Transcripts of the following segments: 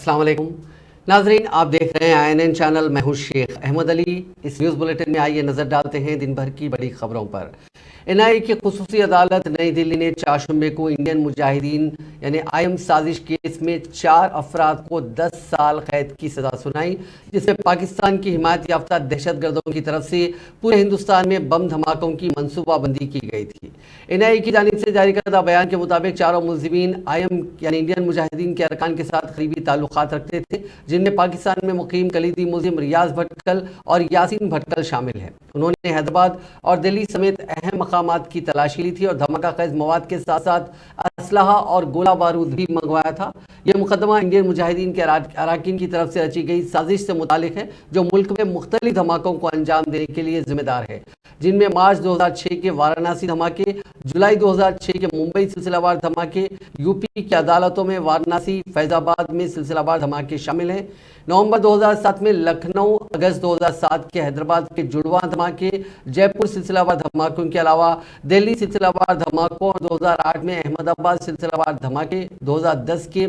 अस्सलाम वालेकुम नाजरीन, आप देख रहे हैं INN चैनल। मैं हूं शेख अहमद अली। इस न्यूज़ बुलेटिन में आइए नज़र डालते हैं दिन भर की बड़ी खबरों पर। NIA की खुसूसी अदालत नई दिल्ली ने 4 शुम्बे को इंडियन मुजाहिदीन यानी IM साजिश केस में 4 अफराद को 10 साल कैद की सज़ा सुनाई, जिसमें पाकिस्तान की हिमायत याफ्ता दहशतगर्दों की तरफ से पूरे हिंदुस्तान में बम धमाकों की मनसूबाबंदी की गई थी। NIA की जानिब से जारी करदा बयान के मुताबिक चारों मुलजिमीन IM यानी इंडियन मुजाहिदीन के अरकान के साथ करीबी ताल्लुकात रखते थे, जिनमें पाकिस्तान में मुकीम कलीदी मुलजिम रियाज भटकल और यासीन भटकल शामिल हैं। उन्होंने हैदराबाद और दिल्ली समेत अहम मकामात की तलाशी ली थी और धमाका खेज मवाद के साथ साथ असलहा और गोला बारूद भी मंगवाया था। यह मुकदमा इंडियन मुजाहिदीन के अराकीन की तरफ से रची गई साजिश से मुतालिक है, जो मुल्क में मुख्तलिफ धमाकों को अंजाम देने के लिए जिम्मेदार है, जिनमें मार्च 2006 के वाराणसी धमाके, जुलाई 2006 के मुंबई सिलसिलावार धमाके, यूपी की अदालतों में वाराणसी फैजाबाद में सिलसिलावार धमाके शामिल हैं। नवंबर 2007 में लखनऊ, अगस्त 2007 के हैदराबाद के जुड़वा धमाके, जयपुर सिलसिलावार धमाकों के अलावा दिल्ली सिलसिलावार धमाकों और 2008 में अहमदाबाद सिलसिलावार धमाके, 2010 के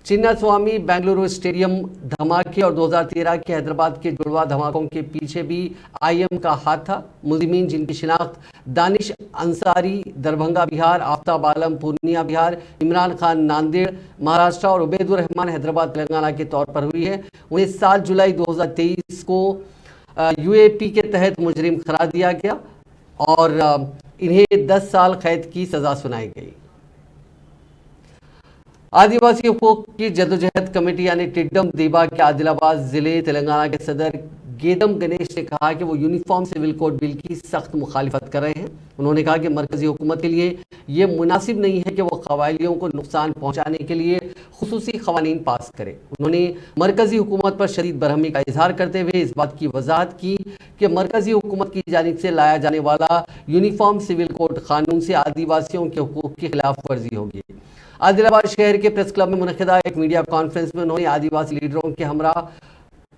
चिन्ना स्वामी बेंगलुरु स्टेडियम धमाके और 2013 के हैदराबाद के जुड़वा धमाकों के पीछे भी IM का हाथ था। मुलजिमीन जिनकी शिनाख्त दानिश अंसारी दरभंगा बिहार, आफ्ताब आलम पूर्णिया बिहार, इमरान खान नांदेड़ महाराष्ट्र और उबैदुर रहमान हैदराबाद तेलंगाना के तौर पर हुई है, उन्हें 7 जुलाई 2023 को UAP के तहत मुजरिम करार दिया गया और इन्हें 10 साल कैद की सजा सुनाई गई। आदिवासी हकूक की जदोजहद कमेटी यानी टिड्डम दीबा के आदिलाबाद जिले तेलंगाना के सदर गेदम गणेश ने कहा कि वो यूनिफॉर्म सिविल कोड बिल की सख्त मुखालिफत कर रहे हैं। उन्होंने कहा कि मरकजी हुकूमत के लिए ये मुनासिब नहीं है कि वो कबायलियों को नुकसान पहुंचाने के लिए खुसूसी कवानीन पास करे। उन्होंने मरकजी हुकूमत पर शदीद बरहमी का इजहार करते हुए इस बात की वजाहत की कि मरकजी हुकूमत की जानिब से लाया जाने वाला यूनिफॉर्म सिविल कोड कानून से आदिवासियों के हकूक की खिलाफ वर्जी होगी। आदिलाबाद शहर के प्रेस क्लब में मुनक़िदा एक मीडिया कॉन्फ्रेंस में उन्होंने आदिवासी लीडरों के हमरा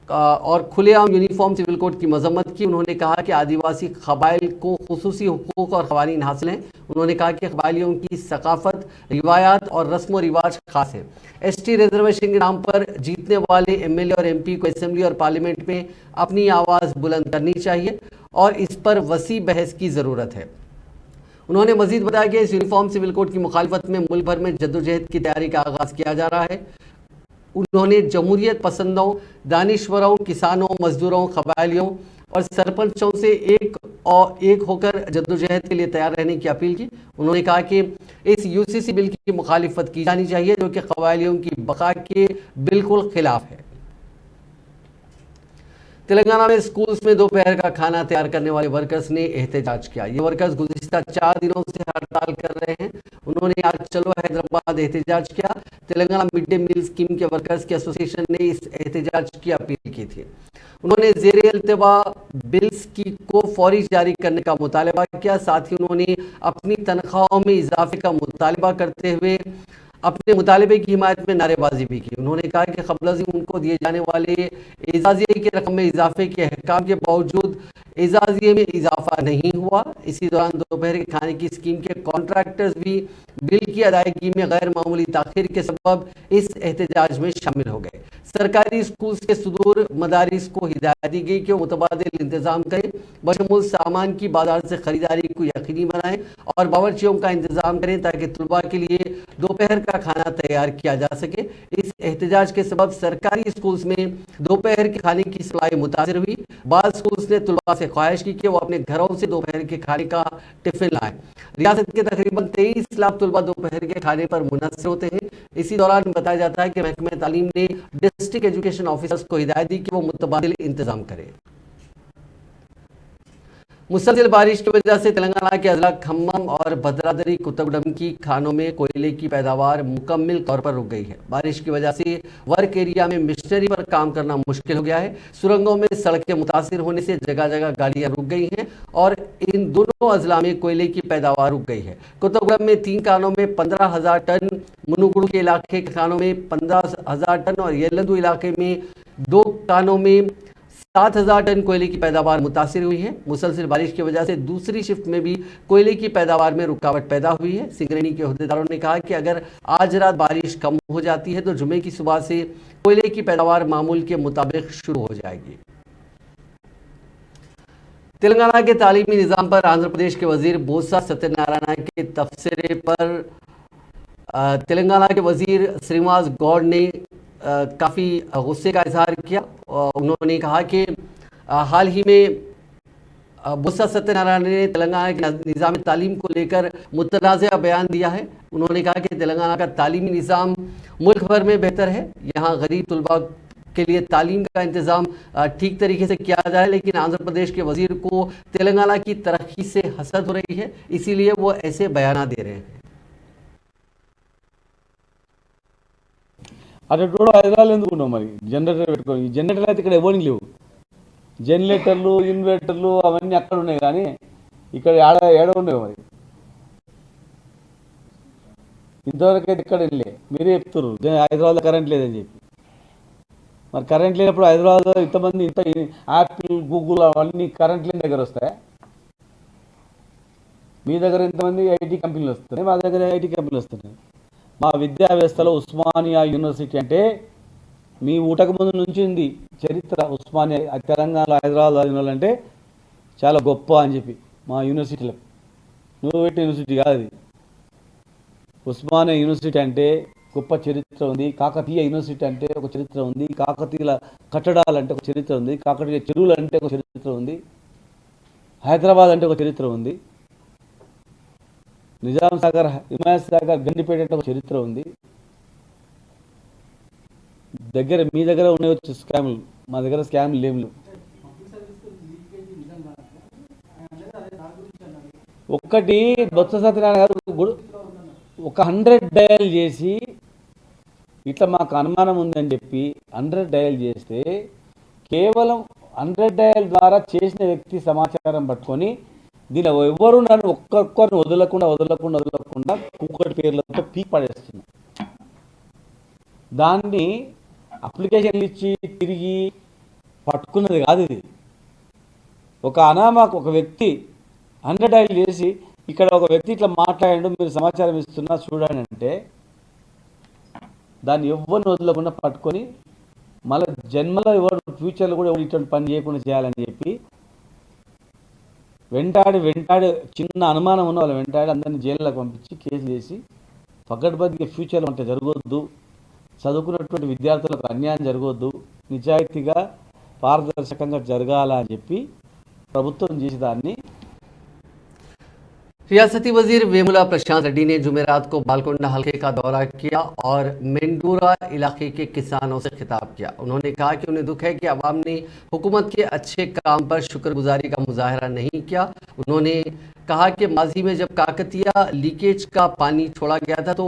और खुलेआम यूनिफॉर्म सिविल कोड की मजम्मत की। उन्होंने कहा कि आदिवासी कबाइल को खुसूसी हुकूक और क़वानीन हासिल हैं। उन्होंने कहा कि कबाइलियों की सकाफत, रिवायात और रस्म व रिवाज खास है। ST रिजर्वेशन के नाम पर जीतने वाले MLA और MP को असम्बली और पार्लियामेंट में अपनी आवाज़ बुलंद करनी चाहिए और इस पर वसी बहस की ज़रूरत है। उन्होंने मजीद बताया कि इस यूनिफॉर्म सिविल कोड की मुखालफत में मुल्क भर में जद्दोजहद की तैयारी का आगाज़ किया जा रहा है। उन्होंने जमहूरियत पसंदों, दानिश्वरों, किसानों, मजदूरों, कबायलियों और सरपंचों से एक होकर जद्दोजहद के लिए तैयार रहने की अपील की। उन्होंने कहा कि इस UCC बिल की मुखालिफत की जानी चाहिए, जो कि कबायलियों की बका के बिल्कुल खिलाफ है। तेलंगाना में स्कूल्स में दोपहर का खाना तैयार करने वाले वर्कर्स ने एहतजाज किया। ये वर्कर्स गुज़िश्ता 4 दिनों से हड़ताल कर रहे हैं। उन्होंने आज चलो हैदराबाद एहतजाज किया। Telangana mid day meal scheme के वर्कर्स की एसोसिएशन ने इस एहतजाज की अपील की थी। उन्होंने ज़ेरे इल्तिवा बिल्स को फौरी जारी करने का मुतालबा किया। साथ ही उन्होंने अपनी तनख्वाहों में इजाफे का मुतालबा करते हुए अपने मुतालबे की हिमायत में नारेबाजी भी की। उन्होंने कहा कि क़ब्ल उनको दिए जाने वाले एजाजिये की रकम में इजाफे के अहकाम के बावजूद एजाजिये में इजाफा नहीं हुआ। इसी दौरान दोपहर के खाने की स्कीम के कॉन्ट्रैक्टर्स भी बिल की अदायगी में गैर मामूली ताख़ीर के सबब इस एहतजाज में शामिल हो गए। सरकारी स्कूल्स के सुदूर मदारिस को हिदायत दी गई कि वो मुतबादिल इंतज़ाम करें, बशमूल सामान की बाजार से ख़रीदारी को यकीनी बनाएं और बावर्चियों का इंतज़ाम करें ताकि तलबा के लिए दोपहर का खाना तैयार किया जा सके। इस एहतजाज के सबब सरकारी स्कूल्स में दोपहर के खाने की सप्लाई मुतासिर हुई। बाद स्कूल्स ने तलबा से ख्वाहिश की कि वो अपने घरों से दोपहर के खाने का टिफ़िन लाएं। रियासत के तकरीबन 23 लाख तलबा दोपहर के खाने पर मुनसर होते हैं। इसी दौरान बताया जाता है कि महकमा तालीम ने डिस्ट्रिक्ट एजुकेशन ऑफिसर्स को हिदायत दी कि वो मुतबादिल इंतजाम करें। मुसलसल बारिश की वजह से तेलंगाना के अजला खम्मम और भद्राद्री कोत्तगुडम की खानों में कोयले की पैदावार मुकम्मल तौर पर रुक गई है। बारिश की वजह से वर्क एरिया में मिशनरी पर काम करना मुश्किल हो गया है। सुरंगों में सड़कें मुतासिर होने से जगह जगह गाड़ियां रुक गई हैं और इन दोनों अजला में कोयले की पैदावार रुक गई है। कोत्तगुडम में 3 कानों में 15,000 टन, मुनुगुड़ू के इलाके के खानों में 15,000 टन और येलंदू इलाके में 2 कानों में 7,000 टन कोयले की पैदावार मुतासिर हुई है। मुसलसल बारिश की वजह से दूसरी शिफ्ट में भी कोयले की पैदावार में रुकावट पैदा हुई है। सिंगरेनी के अहदेदारों ने कहा कि अगर आज रात बारिश कम हो जाती है तो जुमे की सुबह से कोयले की पैदावार मामूल के मुताबिक शुरू हो जाएगी। तेलंगाना के तालीमी निज़ाम पर आंध्र प्रदेश के वजीर बोसा सत्यनारायण के तबसरे पर तेलंगाना के वजीर श्रीनिवास गौड़ ने काफ़ी गुस्से का इजहार किया। उन्होंने कहा कि हाल ही में बोसा सत्यनारायण ने तेलंगाना के निज़ाम तालीम को लेकर मुतनाज़ा बयान दिया है। उन्होंने कहा कि तेलंगाना का तालीमी निज़ाम मुल्क भर में बेहतर है। यहाँ गरीब तलबा के लिए तालीम का इंतज़ाम ठीक तरीके से किया जाए, लेकिन आंध्र प्रदेश के वजीर को तेलंगाना की तरक्की से हसद हो रही है, इसीलिए वो ऐसे बयान दे रहे हैं। అటు కూడా హైదరాబాద్ ఎందుకున్నావు మరి జనరేటర్ పెట్టుకో ఈ జనరేటర్లు అయితే ఇక్కడ ఎవరికి లేవు జనరేటర్లు ఇన్వర్టర్లు అవన్నీ అక్కడ ఉన్నాయి కానీ ఇక్కడ ఏడ ఉన్నాయి మరి ఇంతవరకు అయితే ఇక్కడ వెళ్ళే మీరే చెప్తారు హైదరాబాద్లో కరెంట్ లేదని చెప్పి మరి కరెంట్ లేనప్పుడు హైదరాబాద్లో ఇంతమంది ఇంత యాపిల్ గూగుల్ అవన్నీ కరెంట్ లేని దగ్గర వస్తాయి మీ దగ్గర ఇంతమంది ఐటీ కంపెనీలు వస్తున్నాయి మా దగ్గర ఐటీ కంపెనీలు వస్తున్నాయి మా విద్యా వ్యవస్థలో ఉస్మానియా యూనివర్సిటీ అంటే మీ ఊటకు ముందు నుంచి ఉంది చరిత్ర ఉస్మానియా తెలంగాణలో హైదరాబాద్ అంటే చాలా గొప్ప అని చెప్పి మా యూనివర్సిటీలో నువ్వు పెట్టిన యూనివర్సిటీ కాదు అది ఉస్మానియా యూనివర్సిటీ అంటే గొప్ప చరిత్ర ఉంది కాకతీయ యూనివర్సిటీ అంటే ఒక చరిత్ర ఉంది కాకతీయుల కట్టడాలు అంటే ఒక చరిత్ర ఉంది కాకతీయ చెరువులు అంటే ఒక చరిత్ర ఉంది హైదరాబాద్ అంటే ఒక చరిత్ర ఉంది నిజాం సాగర్ హిమాయత్ సాగర్ గండిపేట అంటే ఒక చరిత్ర ఉంది దగ్గర మీ దగ్గర ఉండవచ్చు స్కాములు మా దగ్గర స్కాములు లేవు ఒక్కటి బొత్స సత్యనారాయణ గారు ఒక 100 డయల్ చేసి ఇట్లా మాకు అనుమానం ఉందని చెప్పి 100 డయల్ చేస్తే కేవలం 100 డయల్ ద్వారా చేసిన వ్యక్తి సమాచారం పట్టుకొని దీనిలో ఎవరు నన్ను ఒక్కొక్కరిని వదలకుండా కూకటి పేర్లతో పీక్ పడేస్తున్నారు దాన్ని అప్లికేషన్లు ఇచ్చి తిరిగి పట్టుకున్నది కాదు ఇది ఒక అనామకు ఒక వ్యక్తి 100 డయల్ చేసి ఇక్కడ ఒక వ్యక్తి ఇట్లా మాట్లాడండు మీరు సమాచారం ఇస్తున్నా చూడండి అంటే దాన్ని ఎవరిని వదలకుండా పట్టుకొని మళ్ళీ జన్మలో ఎవరు ఫ్యూచర్లో కూడా ఎవరు ఇటువంటి పని చేయకుండా చేయాలని చెప్పి వెంటాడి చిన్న అనుమానం ఉన్న వాళ్ళు వెంటాడి అందరినీ జైల్లోకి పంపించి కేసు చేసి పకడ్బందీగా ఫ్యూచర్లో అంటే జరగొద్దు చదువుకున్నటువంటి విద్యార్థులకు అన్యాయం జరగొద్దు నిజాయితీగా పారదర్శకంగా జరగాల అని చెప్పి ప్రభుత్వం చేసి దాన్ని रियासती वजीर वेमुला प्रशांत रेड्डी ने जुमेरात को बालकोंडा हल्के का दौरा किया और मेंडूरा इलाके के किसानों से खिताब किया। उन्होंने कहा कि उन्हें दुख है कि अवाम ने हुकूमत के अच्छे काम पर शुक्रगुजारी का मुजाहरा नहीं किया। उन्होंने कहा कि माजी में जब काकतिया लीकेज का पानी छोड़ा गया था तो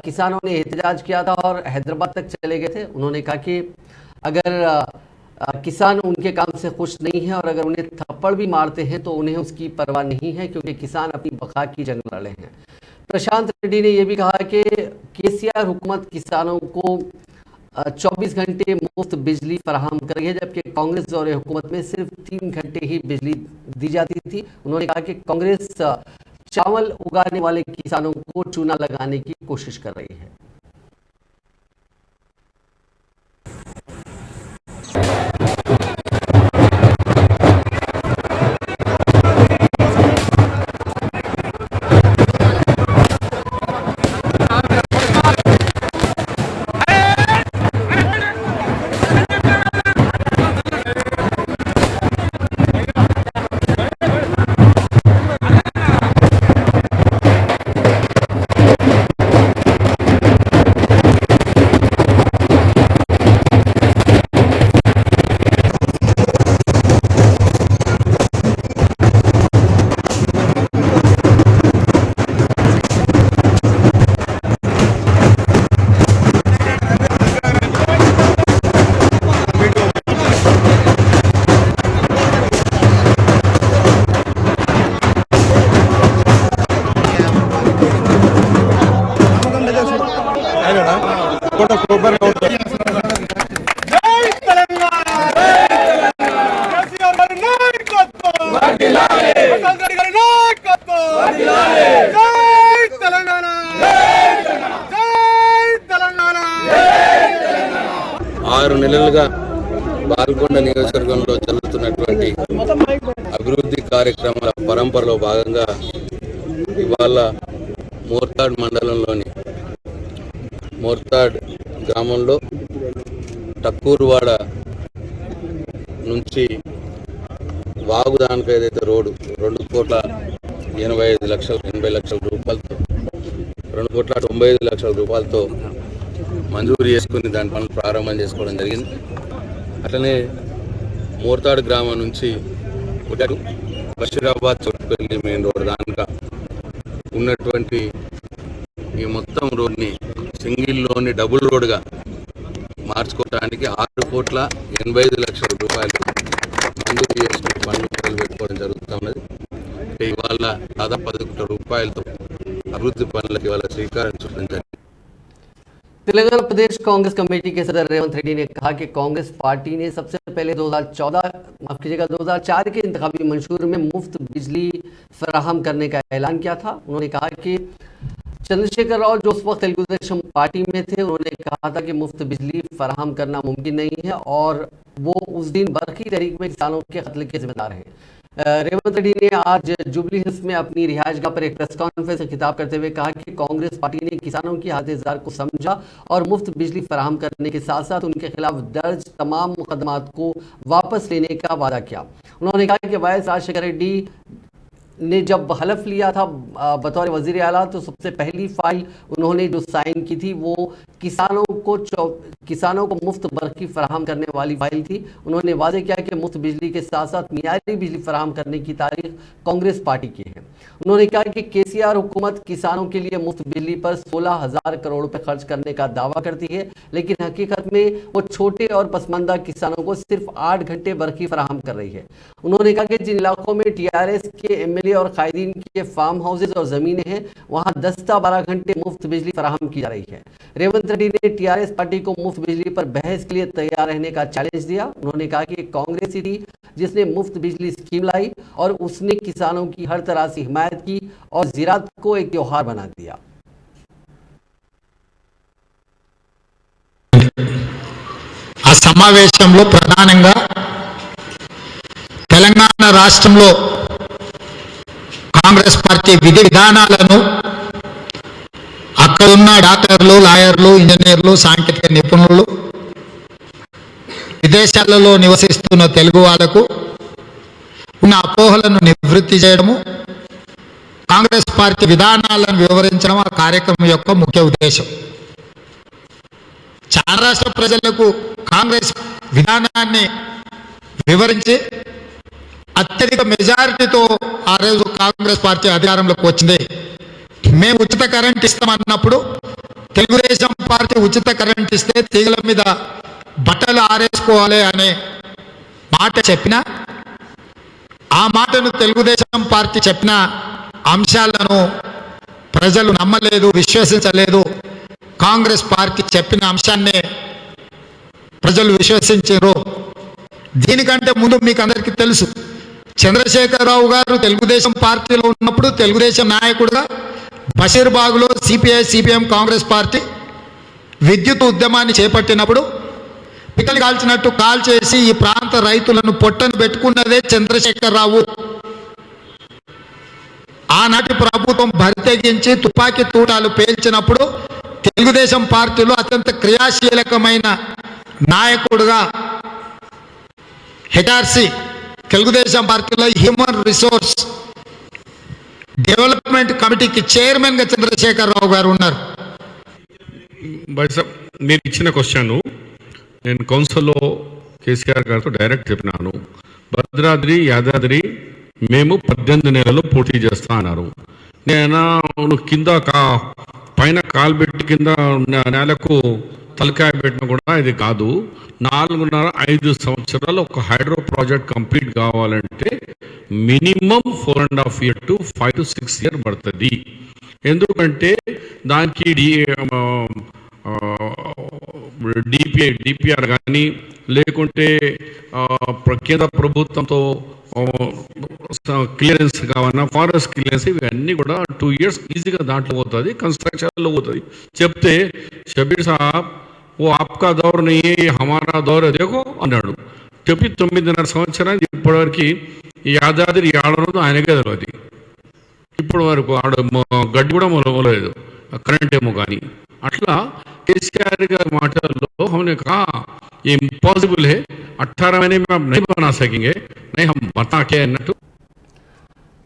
किसानों ने एहतजाज किया था और हैदराबाद तक चले गए थे। उन्होंने कहा कि अगर किसान उनके काम से खुश नहीं है और अगर उन्हें थप्पड़ भी मारते हैं तो उन्हें उसकी परवाह नहीं है क्योंकि किसान अपनी बका की जंग लड़े हैं। प्रशांत रेड्डी ने यह भी कहा कि केसीआर हुकूमत किसानों को 24 घंटे मुफ्त बिजली फराहम कर रही है, जबकि कांग्रेस दौरे हुकूमत में सिर्फ 3 घंटे ही बिजली दी जाती थी। उन्होंने कहा कि कांग्रेस चावल उगाने वाले किसानों को चूना लगाने की कोशिश कर रही है। 6 నెలలుగా బాల్కొండ నియోజకవర్గంలో జరుగుతున్నటువంటి అభివృద్ధి కార్యక్రమాల పరంపరలో భాగంగా ఇవాళ మోర్తాడ్ మండలంలోని మోర్తాడ్ గ్రామంలో టక్కూరువాడ నుంచి వాగుదానికి ఏదైతే రోడ్డు 2,85,00,000 రూపాయలతో 2,95,00,000 రూపాయలతో మంజూరు చేసుకుని దాని పనులు ప్రారంభం చేసుకోవడం జరిగింది. అట్లనే మోర్తాడ్ గ్రామం నుంచి బషీరాబాద్ చోటుపల్లి మెయిన్ రోడ్ దానిక ఉన్నటువంటి ఈ మొత్తం రోడ్ని సింగిల్లోని డబుల్ రోడ్గా మార్చుకోవడానికి 6,85,00,000 రూపాయలు మంజూరు చేసిన పనులు మొదలు పెట్టుకోవడం జరుగుతున్నది. ఇవాళ దాదాపు 10 కోట్ల రూపాయలతో అభివృద్ధి పనులకు ఇవాళ శ్రీకారం చుట్టడం జరిగింది. तेलंगाना प्रदेश कांग्रेस कमेटी के सदर रेवंत रेड्डी ने कहा कि कांग्रेस पार्टी ने सबसे पहले 2004 के इंतखाबी मंशूर में मुफ्त बिजली फराहम करने का ऐलान किया था। उन्होंने कहा कि चंद्रशेखर राव जो उस वक्त तेलुगुदेशम पार्टी में थे, उन्होंने कहा था कि मुफ्त बिजली फराहम करना मुमकिन नहीं है और वो उस दिन बरखी तहरीक में किसानों के कत्ल के जिम्मेदार हैं। रेवंत रेड्डी ने आज जुबली हिल्स में अपनी रिहायशगाह पर एक प्रेस कॉन्फ्रेंस में खिताब करते हुए कहा कि कांग्रेस पार्टी ने किसानों की हालत-ए-जार को समझा और मुफ्त बिजली फराहम करने के साथ साथ उनके खिलाफ दर्ज तमाम मुकदमात को वापस लेने का वादा किया। उन्होंने कहा कि वाई एस राजशेखर रेड्डी ने जब हलफ लिया था बतौर वजीर आला तो सबसे पहली फाइल उन्होंने जो साइन की थी वो किसानों को मुफ्त बरखी फराहम करने वाली फाइल थी। उन्होंने वादे किया कि मुफ्त बिजली के साथ साथ मियारी बिजली फराहम करने की तारीख कांग्रेस पार्टी की है। उन्होंने कहा कि केसीआर हुकूमत किसानों के लिए मुफ्त बिजली पर 16,000 करोड़ रुपए खर्च करने का दावा करती है, लेकिन हकीकत में वो छोटे और पसमानदा किसानों को सिर्फ 8 घंटे बरखी फराहम कर रही है। उन्होंने कहा कि जिन इलाकों में टीआरएस के एमएलए और कायदीन के फार्म हाउसेज और जमीनें हैं वहां 10-12 घंटे मुफ्त बिजली फराहम की जा रही है। रेवंत रेड्डी ने टीआरएस पार्टी को मुफ्त बिजली पर बहस के लिए तैयार रहने का चैलेंज दिया। उन्होंने कहा कि कांग्रेस ही थी जिसने मुफ्त बिजली स्कीम लाई और उसने किसानों की हर तरह से हिमायत की और ज़राअत को एक त्योहार बना दिया। ఆ సమావేశంలో ప్రధానంగా తెలంగాణ రాష్ట్రంలో కాంగ్రెస్ పార్టీ విధి విధానాలను అక్కడున్న డాక్టర్లు, లాయర్లు, ఇంజనీర్లు, సాంకేతిక నిపుణులు, విదేశాలలో నివసిస్తున్న తెలుగు వాళ్లకు ఉన్న అపోహలను నివృత్తి చేయడము, కాంగ్రెస్ పార్టీ విధానాలను వివరించడం ఆ కార్యక్రమం యొక్క ముఖ్య ఉద్దేశం. చాలా రాష్ట్ర ప్రజలకు కాంగ్రెస్ విధానాన్ని వివరించి అత్యధిక మెజారిటీతో ఆ రోజు కాంగ్రెస్ పార్టీ అధికారంలోకి వచ్చింది. మేము ఉచిత కరెంట్ ఇస్తామన్నప్పుడు తెలుగుదేశం పార్టీ ఉచిత కరెంట్ ఇస్తే తీగల మీద బట్టలు ఆరేసుకోవాలి అనే మాట చెప్పినా, ఆ మాటను తెలుగుదేశం పార్టీ చెప్పిన అంశాలను ప్రజలు నమ్మలేదు, విశ్వసించలేదు. కాంగ్రెస్ పార్టీ చెప్పిన అంశాన్నే ప్రజలు విశ్వసించారు. దీనికంటే ముందు మీకు అందరికీ తెలుసు, చంద్రశేఖరరావు గారు తెలుగుదేశం పార్టీలో ఉన్నప్పుడు తెలుగుదేశం నాయకుడుగా బషీర్బాగ్లో సిపిఐ సిపిఎం కాంగ్రెస్ పార్టీ విద్యుత్ ఉద్యమాన్ని చేపట్టినప్పుడు పిక్కలు కాల్చినట్టు కాల్ చేసి ఈ ప్రాంత రైతులను పొట్టను పెట్టుకున్నదే చంద్రశేఖరరావు. ఆనాటి ప్రభుత్వం బరితెగించి తుపాకీ తూటాలు పేల్చినప్పుడు తెలుగుదేశం పార్టీలో అత్యంత క్రియాశీలకమైన నాయకుడుగా హెచ్ఆర్సి తెలుగుదేశం పార్టీలో హ్యూమన్ రిసోర్స్ డెవలప్మెంట్ కమిటీకి చైర్మన్ గా చంద్రశేఖరరావు గారు ఉన్నారు. మీరు ఇచ్చిన క్వశ్చన్ నేను కౌన్సిల్లో కేసీఆర్ గారితో డైరెక్ట్ చెప్పినాను. భద్రాద్రి, యాదాద్రి మేము 18 నెలల్లో పూర్తి చేస్తా అన్నారు. నేను కింద పైన కాల్బెట్టి కింద నేలకు తలకాయ పెట్టిన కూడా ఇది కాదు. 4.5 సంవత్సరాలు ఒక హైడ్రో ప్రాజెక్ట్ కంప్లీట్ కావాలంటే minimum 4.5 years to 5 to 6 years పడుతుంది. ఎందుకంటే దానికి డిపిఆర్ కానీ లేకుంటే కేంద్ర ప్రభుత్వంతో క్లియరెన్స్ కావాలన్నా, ఫారెస్ట్ క్లియరెన్స్, ఇవన్నీ కూడా 2 years ఈజీగా దాంట్లో పోతుంది, కన్స్ట్రక్షన్లో పోతుంది. చెప్తే షబీర్ సాబ్ वो आपका दौर नहीं है, ये हमारा दौर है देखो అన్నాడు. చెప్పి 9.5 సంవత్సరాలు ఇప్పటివరకు ఈ యాదాద్రి ఆడనతో ఆయనకే తెలియదు. ఇప్పటి వరకు ఆడ గడ్డి కూడా మొలలేదు, కరెంట్ ఏమో కానీ. అట్లా కేసీఆర్ గారి మాటల్లో हमने कहा ये इम्पॉसिबल है, 18 महीने में आप नहीं बना सकेंगे, नहीं हम बता के अన్నట్టు.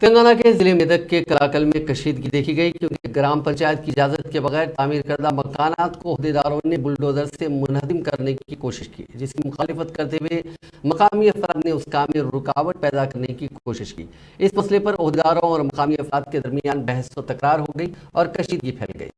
तेलंगाना के जिले मेदक के कलाकल में कशीदगी देखी गई क्योंकि ग्राम पंचायत की इजाजत के बगैर तामीर करदा मकानात को अहदेदारों ने बुलडोजर से मुनहदिम करने की कोशिश की, जिसकी मुखालिफत करते हुए मकामी अफराद ने उस काम में रुकावट पैदा करने की कोशिश की. इस मसले पर अहदेदारों और मकामी अफराद के दरमियान बहस व तकरार हो गई और कशीदगी फैल गई.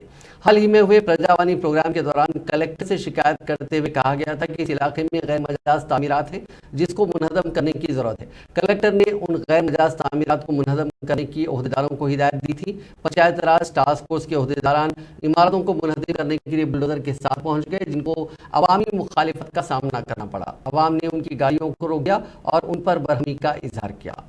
हाल ही में हुए प्रजावानी प्रोग्राम के दौरान कलेक्टर से शिकायत करते हुए कहा गया था कि इस इलाके में गैर मजाज तामीरात हैं जिसको मुनहदम करने की जरूरत है. कलेक्टर ने उन गैर मजाज तामीरात को मुनहदम करने की अहदेदारों को हिदायत दी थी. पंचायत राज टास्क फोर्स के अहदेदारान इमारतों को मुनहदम करने के लिए बुलडोजर के साथ पहुंच गए, जिनको अवामी मुखालिफत का सामना करना पड़ा. अवाम ने उनकी गाड़ियों को रोक दिया और उन पर बरहमी का इजहार किया.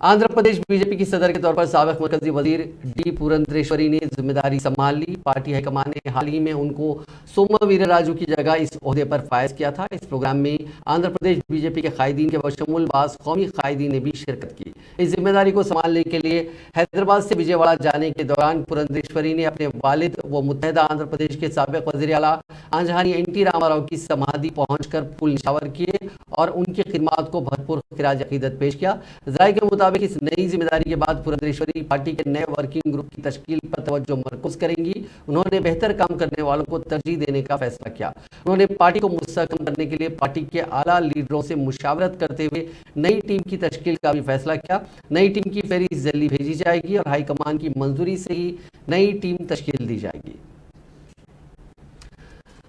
आंध्र प्रदेश बीजेपी की सदर के तौर पर साबिक मरकजी वजीर डी पुरंदरेश्वरी ने जिम्मेदारी संभाल ली. पार्टी हाईकमान ने हाल ही में उनको सोमा वीरराजू की जगह इस ओहदे पर फायज किया था. इस प्रोग्राम में आंध्र प्रदेश बीजेपी के कायदीन के बशमूल बास कौमी कायदीन ने भी शिरकत की. इस जिम्मेदारी को संभालने के लिए हैदराबाद से विजयवाड़ा जाने के दौरान पुरंदरेश्वरी ने अपने वालिद व मुत्तहदा आंध्र प्रदेश के साबिक वजीर आला आंजहानी एनटी रामाराव की समाधि पहुंचकर फूल निशावर किए और उनकी खिदमत को भरपूर खिराज अकीदत पेश किया. जराये के मुताबिक इस नई जिम्मेदारी के बाद पुरंदरेश्वरी पार्टी के नए वर्किंग ग्रुप की तश्कील पर तवज्जो मरकूज करेंगी. उन्होंने बेहतर काम करने वालों को तरजीह देने का फैसला किया. उन्होंने पार्टी को मुस्तहकम करने के लिए पार्टी के आला लीडरों से मुशावरत करते हुए नई टीम की तश्कील का भी फैसला किया. नई टीम की फहरिस्त जल्दी भेजी जाएगी और हाईकमान की मंजूरी से ही नई टीम तश्कील दी जाएगी.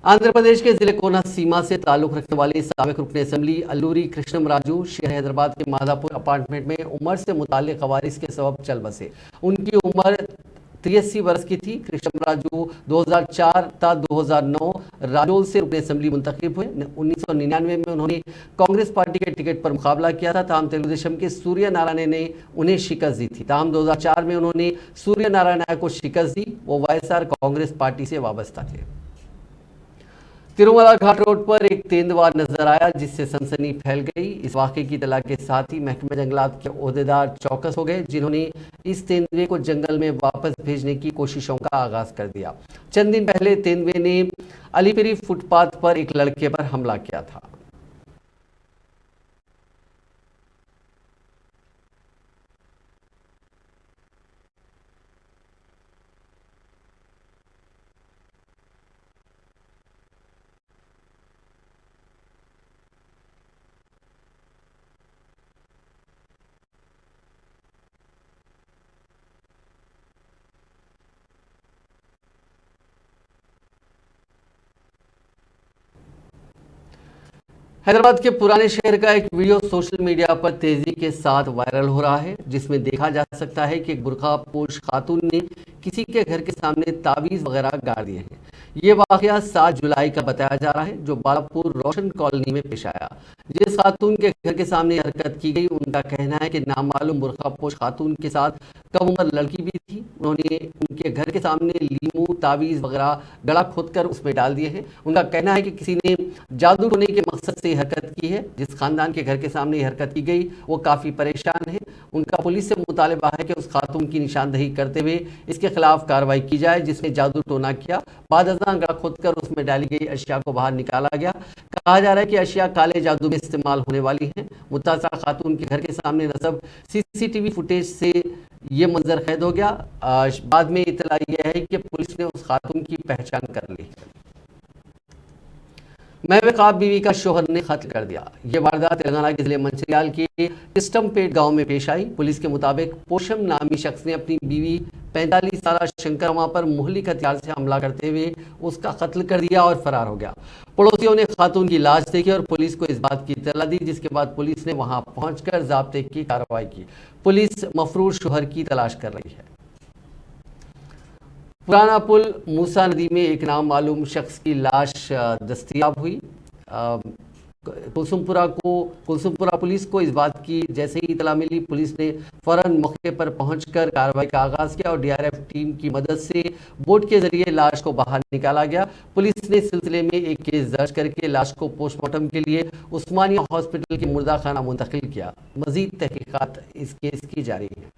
आंध्र प्रदेश के जिले कोना सीमा से ताल्लुक रखने वाले साबिक रुकन असम्बली अल्लूरी कृष्णम राजू शहर हैदराबाद के माधापुर अपार्टमेंट में उम्र से मुताल्लिक खवारिश के सबब चल बसे. उनकी उम्र 83 वर्ष की थी. कृष्णम राजू 2004 ता 2009 राजौल से रुकन असम्बली मुंतखब हुए. 1999 में उन्होंने कांग्रेस पार्टी के टिकट पर मुकाबला किया था. ताहम तेलुगुदेशम के सूर्य नारायण ने उन्हें शिकस्त दी थी. ताहम 2004 में उन्होंने सूर्य नारायण को शिकस्त दी. वो वाईएसआर कांग्रेस पार्टी से वाबस्ता थे. तिरुमला घाट रोड पर एक तेंदुआ नजर आया जिससे सनसनी फैल गई. इस वाक़े की इतला के साथ ही महकमा जंगलात के ओहदेदार चौकस हो गए, जिन्होंने इस तेंदुए को जंगल में वापस भेजने की कोशिशों का आगाज कर दिया. चंद दिन पहले तेंदुए ने अलीपिरी फुटपाथ पर एक लड़के पर हमला किया था. हैदराबाद के पुराने शहर का एक वीडियो सोशल मीडिया पर तेजी के साथ वायरल हो रहा है, जिसमें देखा जा सकता है कि एक बुर्का पोश खातून ने किसी के घर के सामने तावीज़ वगैरह गाड़ दिए हैं. ये वाकया 7 जुलाई का बताया जा रहा है, जो बालापुर रोशन कॉलोनी में पेश आया. जिस खातून के घर के सामने हरकत की गई, उनका कहना है कि नामालूम बुर्का पोश खातून के साथ कम उम्र लड़की भी थी. उन्होंने उनके घर के सामने लीमू तावीज़ वगैरह गला खोदकर उसमें डाल दिए हैं. उनका कहना है कि किसी ने जादू टोने के मकसद से हरकत की है. जिस खानदान के घर के सामने हरकत की गई वो काफ़ी परेशान है. उनका पुलिस से मुतालबा है कि उस खातून की निशानदही करते हुए इसके खिलाफ कार्रवाई की जाए जिसने जादू टोना किया. बाद अज़ां गला खोदकर उसमें डाली गई अशिया को बाहर निकाला गया. कहा जा रहा है कि अशिया काले जादू में इस्तेमाल होने वाली हैं. मुतासरा खातून के घर के सामने नस्ब CCTV फुटेज से ये मंजर कैद हो गया. बाद में इतला यह है कि पुलिस ने उस खातून की पहचान कर ली. महवेकाब बीवी का शोहर ने कत्ल कर दिया. ये वारदात तेलंगाना के जिले मंचिर्याल के किस्टमपेट गांव में पेश आई. पुलिस के मुताबिक पोशम नामी शख्स ने अपनी बीवी 45 साल शंकरमा पर मुहलिक हथियार से हमला करते हुए उसका कत्ल कर दिया और फरार हो गया. पड़ोसियों ने खातून की लाश देखी और पुलिस को इस बात की इत्तला दी, जिसके बाद पुलिस ने वहां पहुंचकर ज़ाब्ते की कार्रवाई की. पुलिस मफरूर शोहर की तलाश कर रही है. पुराना पुल मूसा नदी में एक नामालूम शख्स की लाश दस्तयाब हुई. कुलसुमपुरा पुलिस को इस बात की जैसे ही इतला मिली, पुलिस ने फौरन मौके पर पहुंचकर कार्रवाई का आगाज किया और डीआरएफ टीम की मदद से बोट के जरिए लाश को बाहर निकाला गया। पुलिस ने इस सिलसिले में एक केस दर्ज करके लाश को पोस्टमार्टम के लिए उस्मानिया हॉस्पिटल के मुर्दा खाना मुंतकिल किया। मजीद तहकीकात इस केस की जारी है।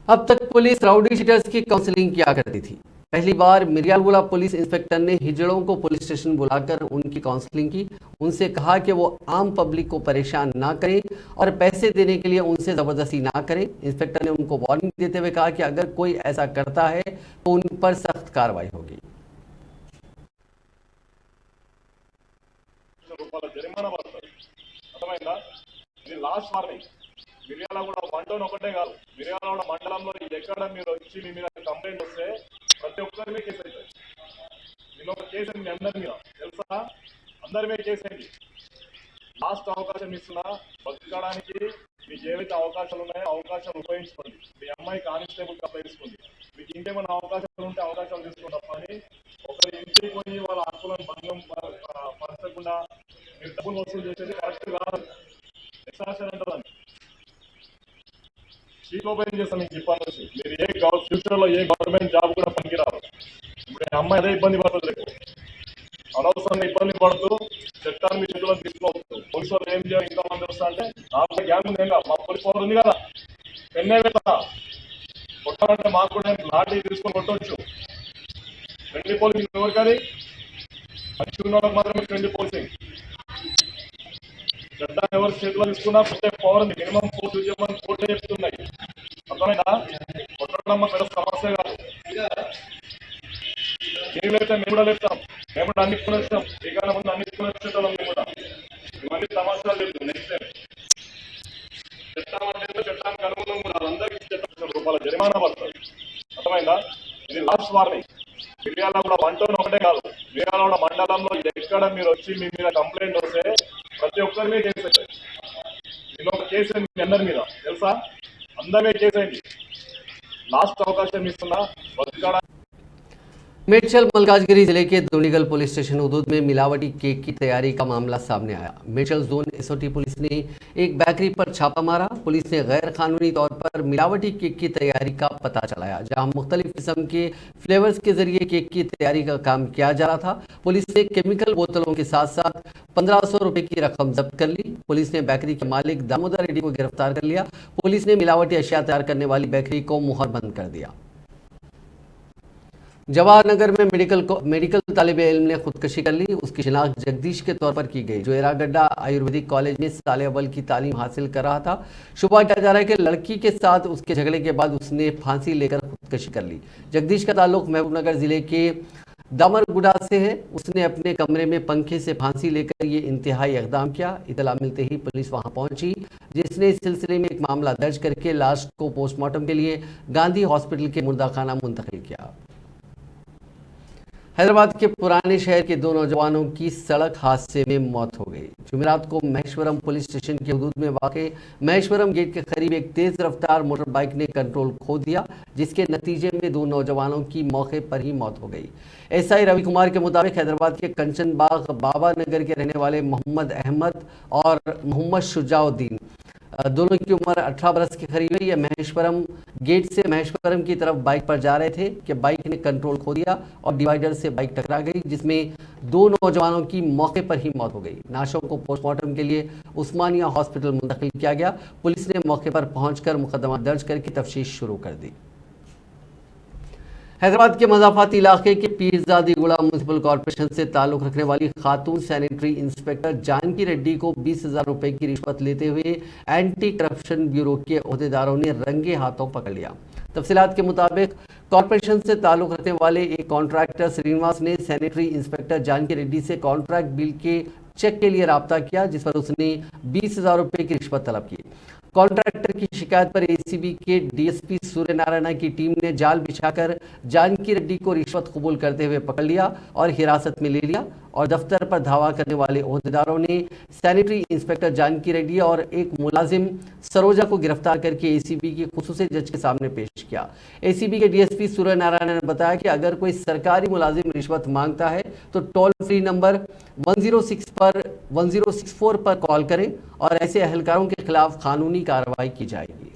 अब तक पुलिस राउडी शीटर्स की काउंसलिंग किया करती थी। पहली बार मिर्यालगुड़ा पुलिस इंस्पेक्टर ने हिजड़ों को पुलिस स्टेशन बुलाकर उनकी काउंसलिंग की। उनसे कहा कि वो आम पब्लिक को परेशान ना करें और पैसे देने के लिए उनसे ज़बरदस्ती ना करें। इंस्पेक्टर ने उनको वार्निंग देते हुए कहा कि अगर कोई ऐसा करता है तो उन पर सख्त कार्रवाई होगी। లాస్ట్ వార్నింగ్ మిర్యాలగూడ మండలం ఒకటే కాదు, మిర్యాలగూడ మండలంలో ఎక్కడ మీరు వచ్చి మీ మీద కంప్లైంట్ వస్తే ప్రతి ఒక్కరి మీద కేసు అవుతుంది. నేను ఒక కేసు మీ అందరి మీద తెలుసా, అందరి మీద కేసు అయింది. లాస్ట్ అవకాశం ఇస్తున్నా, బతకడానికి మీకు ఏవైతే అవకాశాలు ఉన్నాయో అవకాశాలు ఉపయోగించుకోండి. మీ అమ్మాయి కానిస్టేబుల్ అప్లై చేసుకోండి. మీకు ఇంకేమైనా అవకాశాలు ఉంటే అవకాశాలు తీసుకోండి తప్ప అని ఒకరి ఇంటికి పోయి వాళ్ళ హక్కులను భంగం పరచకుండా మీరు డబ్బులు వసూలు చేసేది కరెక్ట్ కాదు. ఎక్సాషన్ అంటారు, చీప్ ఓపెన్ చేస్తాను మీకు ఇప్పటి నుంచి. మీరు ఫ్యూచర్ లో ఏ గవర్నమెంట్ జాబ్ కూడా పనికిరాదు. ఇప్పుడు అమ్మాయి అదే ఇబ్బంది పడుతుంది, అనవసరంగా ఇబ్బంది పడుతూ చట్టాన్ని మీ చేతిలో తీసుకోవచ్చు. పోలీసు వాళ్ళు ఏం చేయాలి, ఇంకా మంది వస్తా అంటే నాకు గ్యాంగ్ ఉంది, మా పోలీస్ పవర్ ఉంది కదా, పెన్నే పెడతా కొట్టాలంటే మాకు కూడా లాఠీ తీసుకొని కొట్టవచ్చు. ఫ్రెండ్లీ పోలీసింగ్ ఎవరికది, మంచి ఉన్న వాళ్ళకి మాత్రమే ఫ్రెండ్లీ పోలీసింగ్. చట్టాన్ని ఎవరు చేతిలో తీసుకున్నా ప్రత్యేక పవర్ ఉంది, మినిమం ఫోర్స్ ఉద్యమం కోర్టే చెప్తున్నాయి. అర్థమైనా, కొట్టడం పెద్ద సమస్య కాదు. మీరు లేకపోతే మేము కూడా లేస్తాం, మేము కూడా అన్నిటిని వచ్చాం. మీకన్నా ముందు అన్నిటిని వచ్చేటోళ్ళం మేము కూడా. ఇవన్నీ సమస్యలు లేదు. నెక్స్ట్ టైం చట్టం అంటే చట్టానికి అనుగుణం కూడా అందరికీ రూపాయల జరిమానా పడుతుంది. అర్థమైందా, ఇది లాస్ట్ వార్నింగ్. మిర్యాలగూడ మండలం ఒకటే కాదు, మిర్యాలగూడ మండలంలో ఎక్కడ మీరు వచ్చి మీ మీద కంప్లైంట్ వస్తే ప్రతి ఒక్కరి మీద కేసు అవుతుంది. నేను ఒక కేసు అయింది మీ అందరి మీద తెలుసా, అందరి మీద కేసు అయింది. లాస్ట్ అవకాశం ఇస్తున్నా, బతకడానికి मेडचल मलकाजगिरी जिले के दोनीगल पुलिस स्टेशन हदूद में मिलावटी केक की तैयारी का मामला सामने आया। मेडचल जोन एसओटी पुलिस ने एक बेकरी पर छापा मारा। पुलिस ने गैर कानूनी तौर पर मिलावटी केक की तैयारी का पता चलाया, जहां मुख्तलिफ किस्म के फ्लेवर्स के जरिए केक की तैयारी का काम किया जा रहा था। पुलिस ने केमिकल बोतलों के साथ साथ 1500 रुपए की रकम जब्त कर ली। पुलिस ने बेकरी के मालिक दामोदर रेड्डी को गिरफ्तार कर लिया। पुलिस ने मिलावटी अशिया तैयार करने वाली बेकरी को मुहर बंद कर दिया। जवाहर नगर में मेडिकल तालिब इल्म ने खुदकशी कर ली। उसकी शिनाख्त जगदीश के तौर पर की गई, जो एरागड्डा आयुर्वेदिक कॉलेज में साल अव्वल की तालीम हासिल कर रहा था। शुबा किया जा रहा है कि लड़की के साथ उसके झगड़े के बाद उसने फांसी लेकर खुदकशी कर ली। जगदीश का ताल्लुक महबूबनगर जिले के दामरगुड़ा से है। उसने अपने कमरे में पंखे से फांसी लेकर ये इंतहाई इकदाम किया। इतला मिलते ही पुलिस वहां पहुंची, जिसने इस सिलसिले में एक मामला दर्ज करके लाश को पोस्टमार्टम के लिए गांधी हॉस्पिटल के मुर्दा खाना मुंतकिल किया। हैदराबाद के पुराने शहर के दो नौजवानों की सड़क हादसे में मौत हो गई। जुमेरात को महेश्वरम पुलिस स्टेशन के हदूद में वाक़े महेश्वरम गेट के करीब एक तेज रफ्तार मोटर बाइक ने कंट्रोल खो दिया, जिसके नतीजे में दो नौजवानों की मौके पर ही मौत हो गई। एसआई रवि कुमार के मुताबिक हैदराबाद के कंचन बाग बाबा नगर के रहने वाले मोहम्मद अहमद और मोहम्मद शुजाउद्दीन दोनों की उम्र 18 बरस के करीब है। ये महेश्वरम गेट से महेश्वरम की तरफ बाइक पर जा रहे थे कि बाइक ने कंट्रोल खो दिया और डिवाइडर से बाइक टकरा गई, जिसमें दो नौजवानों की मौके पर ही मौत हो गई। नाशों को पोस्टमार्टम के लिए उस्मानिया हॉस्पिटल मुंतकिल किया गया। पुलिस ने मौके पर पहुंचकर मुकदमा दर्ज करके तफ्तीश शुरू कर दी। हैदराबाद के मज़ाफ़ाती इलाके के पीरजादीगुड़ा म्यूनसिपल कॉरपोरेशन से ताल्लुक़ रखने वाली खातून सैनिटरी इंस्पेक्टर जानकी रेड्डी को 20,000 रुपये की रिश्वत लेते हुए एंटी करप्शन ब्यूरो के अहदेदारों ने रंगे हाथों पकड़ लिया। तफसीलात के मुताबिक कॉरपोरेशन से ताल्लुक़ रखने वाले एक कॉन्ट्रैक्टर श्रीनिवास ने सैनिटरी इंस्पेक्टर जानकी रेड्डी से कॉन्ट्रैक्ट बिल के चेक के लिए राब्ता किया, जिस पर उसने 20,000 रुपये की रिश्वत तलब की। कॉन्ट्रैक्टर की शिकायत पर एसीबी के डीएसपी सूर्य नारायण की टीम ने जाल बिछाकर जानकी रेड्डी को रिश्वत कबूल करते हुए पकड़ लिया और हिरासत में ले लिया और दफ्तर पर धावा करने वाले ओहदेदारों ने सैनिटरी इंस्पेक्टर जानकी रेड्डी और एक मुलाजिम सरोजा को गिरफ्तार करके एसीबी के खुसूसी जज के सामने पेश किया। एसीबी के डीएसपी सूर्य नारायण ने बताया कि अगर कोई सरकारी मुलाजिम रिश्वत मांगता है तो टोल फ्री नंबर 1064 पर कॉल करें और ऐसे अहलकारों के खिलाफ कानूनी कार्रवाई की जाएगी।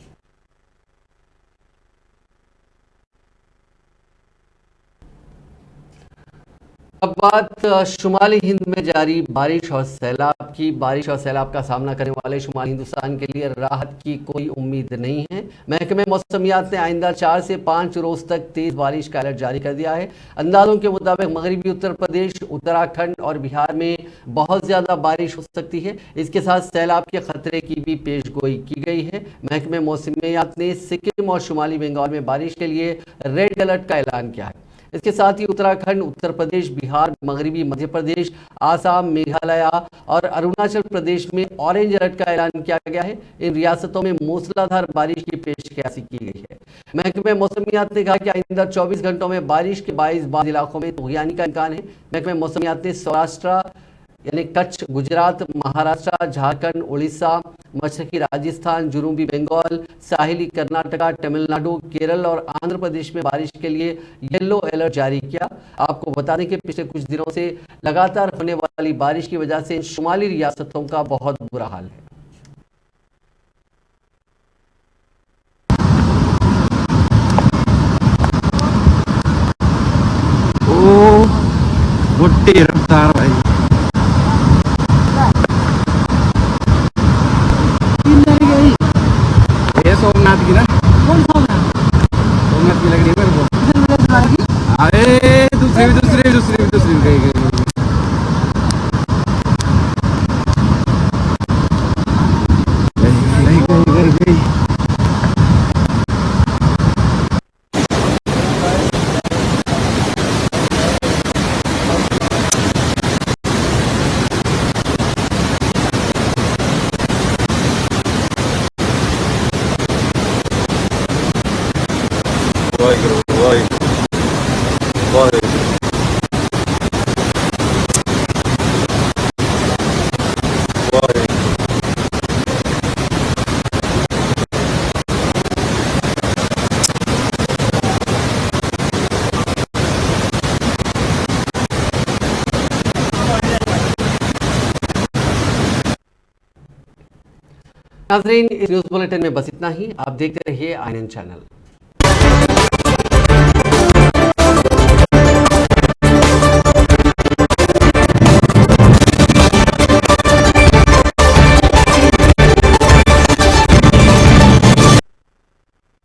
अब बात शुमाली हिंद में जारी बारिश और सैलाब की। बारिश और सैलाब का सामना करने वाले शुमाली हिंदुस्तान के लिए राहत की कोई उम्मीद नहीं है। महकमे मौसमियात ने आइंदा 4 से 5 रोज तक तेज बारिश का अलर्ट जारी कर दिया है। अंदाजों के मुताबिक मगरबी उत्तर प्रदेश, उत्तराखंड और बिहार में बहुत ज़्यादा बारिश हो सकती है। इसके साथ सैलाब के खतरे की भी पेशगोई की गई है। महकमे मौसमियात ने सिक्किम और शुमाली बंगाल में बारिश के लिए रेड अलर्ट का ऐलान किया है। इसके साथ ही उत्तराखंड, उत्तर प्रदेश, बिहार, मगरबी मध्य प्रदेश, आसाम, मेघालय और अरुणाचल प्रदेश में ऑरेंज अलर्ट का ऐलान किया गया है। इन रियासतों में मूसलाधार बारिश की पेशकशी की गई है। महकमे मौसमियात ने कहा कि आइंदा 24 घंटों में बारिश के बायस बाद इलाकों में तुगयानी का इम्कान है। महकमे मौसमियात ने सौराष्ट्र यानी कच्छ, गुजरात, महाराष्ट्र, झारखंड, उड़ीसा, मशरकी राजस्थान, जनूबी बंगाल, साहिली कर्नाटका, तमिलनाडु, केरल और आंध्र प्रदेश में बारिश के लिए येलो अलर्ट जारी किया। आपको बता दें कि पिछले कुछ दिनों से लगातार होने वाली बारिश की वजह से इन शुमाली रियासतों का बहुत बुरा हाल है। ओ मोटी रफ्तार भाई ये सोमनाथ की ना, कौन सोमनाथ? सोमनाथ की लग रही है मेरे को। अरे दूसरी गई नाज़रीन, इस न्यूज़ बुलेटिन में बस इतना ही। आप देखते रहिए INN चैनल।